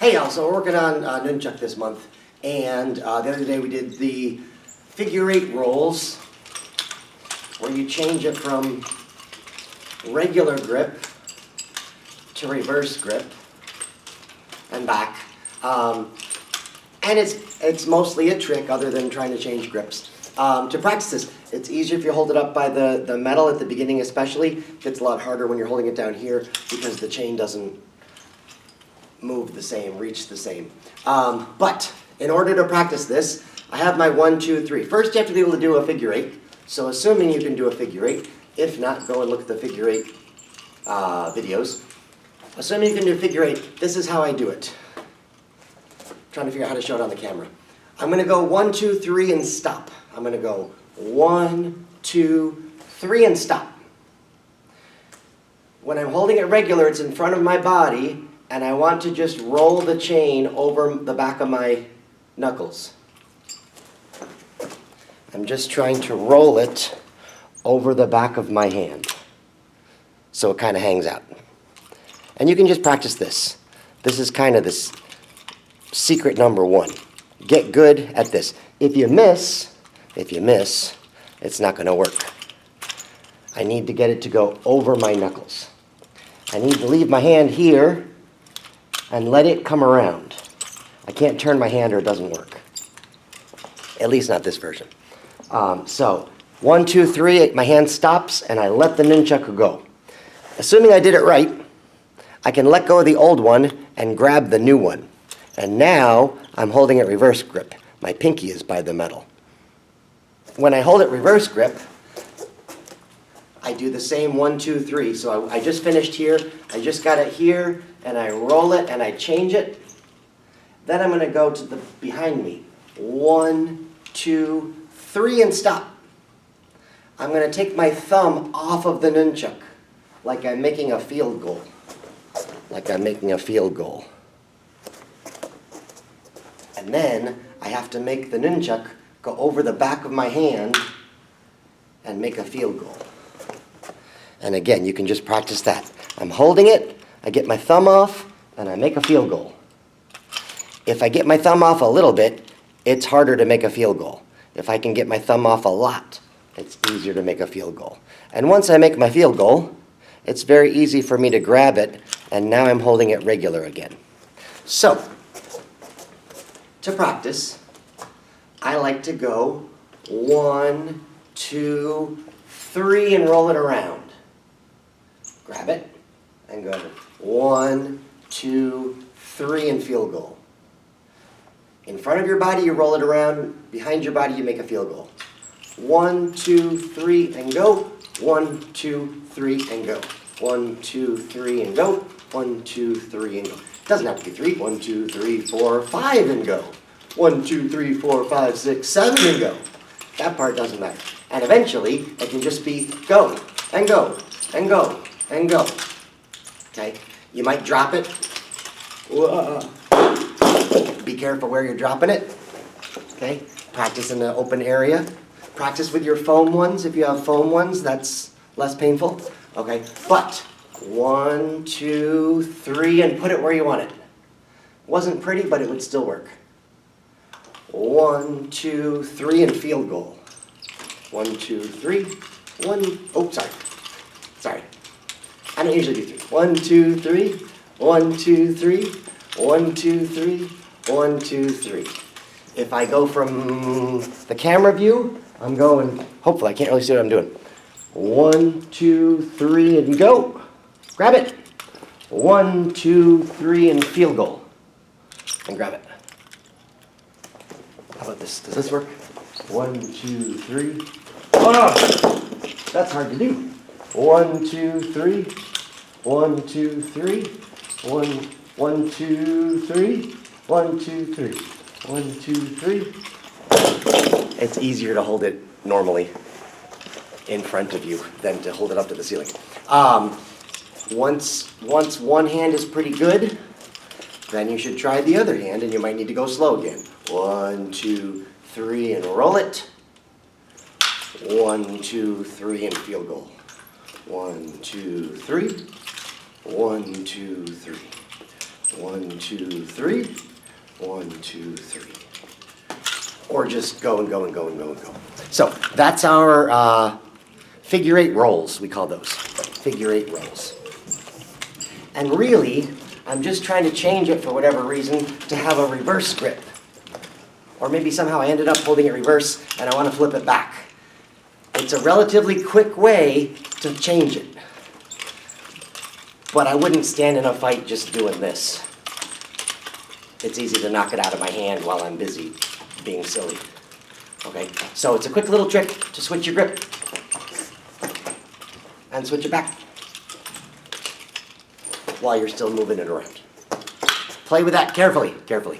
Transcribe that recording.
Hey y'all, so we're working on Nunchuck this month, and the other day we did the figure 8 rolls, where you change it from regular grip to reverse grip and back. And it's mostly a trick other than trying to change grips. To practice this, it's easier if you hold it up by the metal at the beginning especially. It's a lot harder when you're holding it down here because the chain doesn't move the same, reach the same. But in order to practice this, I have my 1, 2, 3. First you have to be able to do a figure 8. So assuming you can do a figure 8, if not, go and look at the figure 8 videos. Assuming you can do figure 8, this is how I do it. Trying to figure out how to show it on the camera. I'm going to go 1, 2, 3 and stop. I'm going to go 1, 2, 3 and stop. When I'm holding it regular, it's in front of my body, and I want to just roll the chain over the back of my knuckles. I'm just trying to roll it over the back of my hand, so it kind of hangs out. And you can just practice this. This is kind of this secret number 1. Get good at this. If you miss, it's not going to work. I need to get it to go over my knuckles. I need to leave my hand here and let it come around. I can't turn my hand or it doesn't work. At least not this version. So 1, 2, 3, my hand stops and I let the nunchuck go. Assuming I did it right, I can let go of the old one and grab the new one. And now I'm holding it reverse grip. My pinky is by the metal. When I hold it reverse grip, I do the same 1, 2, 3. So I just finished here, I just got it here, and I roll it and I change it. Then I'm going to go to the behind me. 1, 2, 3 and stop. I'm going to take my thumb off of the nunchuck like I'm making a field goal. Like I'm making a field goal. And then I have to make the nunchuck go over the back of my hand and make a field goal. And again, you can just practice that. I'm holding it, I get my thumb off, and I make a field goal. If I get my thumb off a little bit, it's harder to make a field goal. If I can get my thumb off a lot, it's easier to make a field goal. And once I make my field goal, it's very easy for me to grab it, and now I'm holding it regular again. So, to practice, I like to go 1, 2, 3 and roll it around. Grab it and go 1, 2, 3 and field goal. In front of your body, you roll it around. Behind your body, you make a field goal. 1, 2, 3 and go. 1, 2, 3 and go. 1, 2, 3 and go. 1, 2, 3 and go. It doesn't have to be 3. 1, 2, 3, 4, 5 and go. 1, 2, 3, 4, 5, 6, 7 and go. That part doesn't matter. And eventually, it can just be go and go and go and go. Okay? You might drop it. Be careful where you're dropping it. Okay? Practice in the open area. Practice with your foam ones. If you have foam ones, that's less painful. Okay? But 1, 2, 3, and put it where you want it. Wasn't pretty, but it would still work. 1, 2, 3, and field goal. 1, 2, 3. 1. Oh, sorry. I don't usually do 3. 1, 2, 3. 1, 2, 3. 1, 2, 3. 1, 2, 3. If I go from the camera view, I'm going, hopefully I can't really see what I'm doing. 1, 2, 3, and go. Grab it. 1, 2, 3, and field goal. And grab it. How about this? Does this work? 1, 2, 3. Oh, that's hard to do. 1, 2, 3. 1, 2, 3. 1, 2, 3. 1, 2, 3. 1, 2, 3. It's easier to hold it normally in front of you than to hold it up to the ceiling. Once one hand is pretty good, then you should try the other hand, and you might need to go slow again. 1, 2, 3, and roll it. 1, 2, 3, and field goal. 1, 2, 3. 1, 2, 3. 1, 2, 3. 1, 2, 3. Or just go and go and go and go and go. So that's our figure 8 rolls, we call those. Figure 8 rolls. And really, I'm just trying to change it for whatever reason to have a reverse grip. Or maybe somehow I ended up holding it reverse and I want to flip it back. It's a relatively quick way to change it. But I wouldn't stand in a fight just doing this. It's easy to knock it out of my hand while I'm busy being silly. Okay, so it's a quick little trick to switch your grip and switch it back while you're still moving it around. Play with that carefully, carefully.